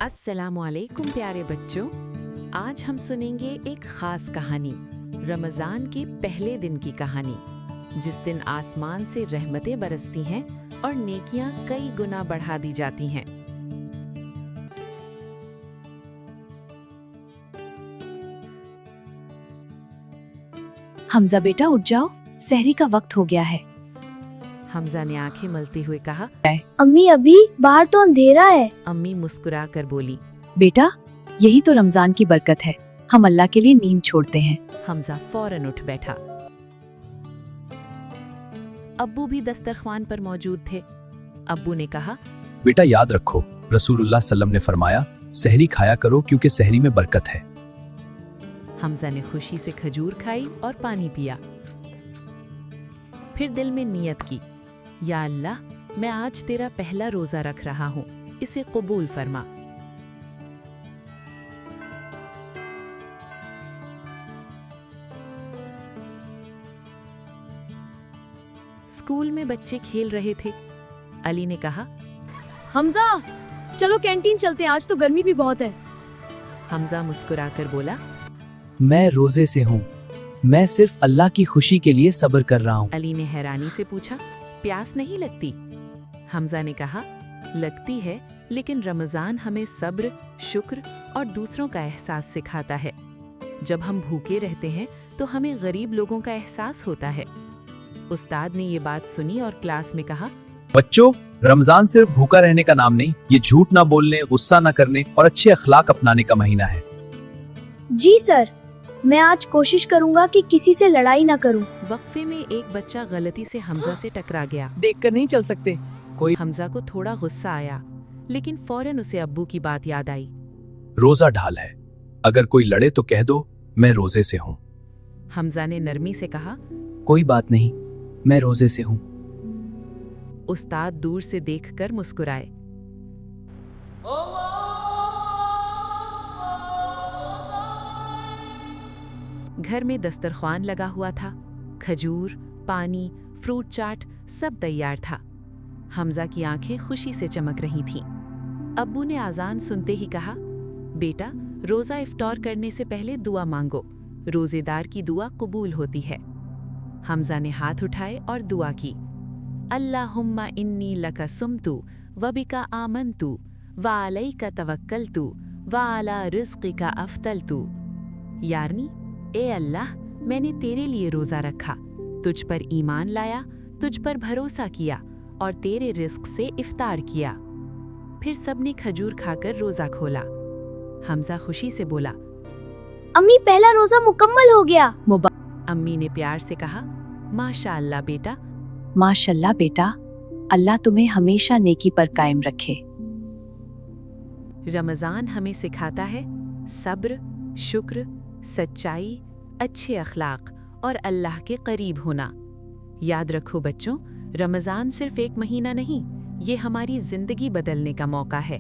अस्सलामुअलैकुम प्यारे बच्चों, आज हम सुनेंगे एक खास कहानी, रमज़ान के पहले दिन की कहानी, जिस दिन आसमान से रहमतें बरसती हैं और नेकियां कई गुना बढ़ा दी जाती हैं। हमजा बेटा उठ जाओ, सहरी का वक्त हो गया है। हमजा ने आंखें मलते हुए कहा। अम्मी अभी बाहर तो अंधेरा है। अम्मी मुस्कुरा कर बोली। बेटा, यही तो रमजान की बरकत है, हम अल्लाह के लिए नींद छोड़ते हैं। हमजा फौरन उठ बैठा। अब्बू भी दस्तरख्वान पर मौजूद थे। अब्बू ने कहा, बेटा याद रखो, रसूलुल्लाह सल्लम ने फरमाया, सहरी खाया करो क्योंकि सहरी में बरकत है। हमजा ने खुशी से खजूर खाई और पानी पिया। फिर दिल में नियत की, या अल्लाह, मैं आज तेरा पहला रोजा रख रहा हूँ, इसे कबूल फरमा। स्कूल में बच्चे खेल रहे थे। अली ने कहा, हमजा चलो कैंटीन चलते हैं, आज तो गर्मी भी बहुत है। हमजा मुस्कुराकर बोला, मैं रोजे से हूँ, मैं सिर्फ अल्लाह की खुशी के लिए सब्र कर रहा हूँ। अली ने हैरानी से पूछा, प्यास नहीं लगती? हमजा ने कहा, लगती है, लेकिन रमजान हमें सब्र, शुक्र और दूसरों का एहसास सिखाता है। जब हम भूखे रहते हैं तो हमें गरीब लोगों का एहसास होता है। उस्ताद ने ये बात सुनी और क्लास में कहा, बच्चों, रमजान सिर्फ भूखा रहने का नाम नहीं, ये झूठ ना बोलने, गुस्सा ना करने और अच्छे अखलाक अपनाने का महीना है। जी सर, मैं आज कोशिश करूंगा कि किसी से लड़ाई ना करूं। वक्फे में एक बच्चा गलती से हमजा से टकरा गया। देखकर नहीं चल सकते। कोई हमजा को थोड़ा गुस्सा आया, लेकिन फौरन उसे अब्बू की बात याद आई। रोजा ढाल है, अगर कोई लड़े तो कह दो मैं रोजे से हूँ। हमजा ने नरमी से कहा। कोई बात नहीं, मैं रोजे से हूँ। उस्ताद दूर से देखकर मुस्कुराए। घर में दस्तरख्वान लगा हुआ था, खजूर, पानी, फ्रूट चाट सब तैयार था। हमजा की आंखें खुशी से चमक रही थीं। अब्बू ने आजान सुनते ही कहा, बेटा, रोजा इफ्तार करने से पहले दुआ मांगो, रोजेदार की दुआ कबूल होती है। हमजा ने हाथ उठाए और दुआ की, अल्लाहुम्मा इन्नी लका सुमतु व बिका आमनतु व अलैका तवक्कलतु व अला रिज़्क़िका अफ़्तलतु। यानी, ए अल्लाह, मैंने तेरे लिए रोजा रखा, तुझ पर ईमान लाया, तुझ पर भरोसा किया और तेरे रिस्क से इफ्तार किया। फिर सबने खजूर खाकर रोजा खोला। हमजा खुशी से बोला, अम्मी पहला रोजा मुकम्मल हो गया। अम्मी ने प्यार से कहा, माशाअल्लाह बेटा। माशाल्लाह बेटा, अल्लाह तुम्हें हमेशा नेकी पर कायम रखे। रमजान हमें सिखाता है सब्र, शुक्र, सच्चाई, अच्छे अखलाक और अल्लाह के करीब होना। याद रखो बच्चों, रमजान सिर्फ एक महीना नहीं, ये हमारी जिंदगी बदलने का मौका है।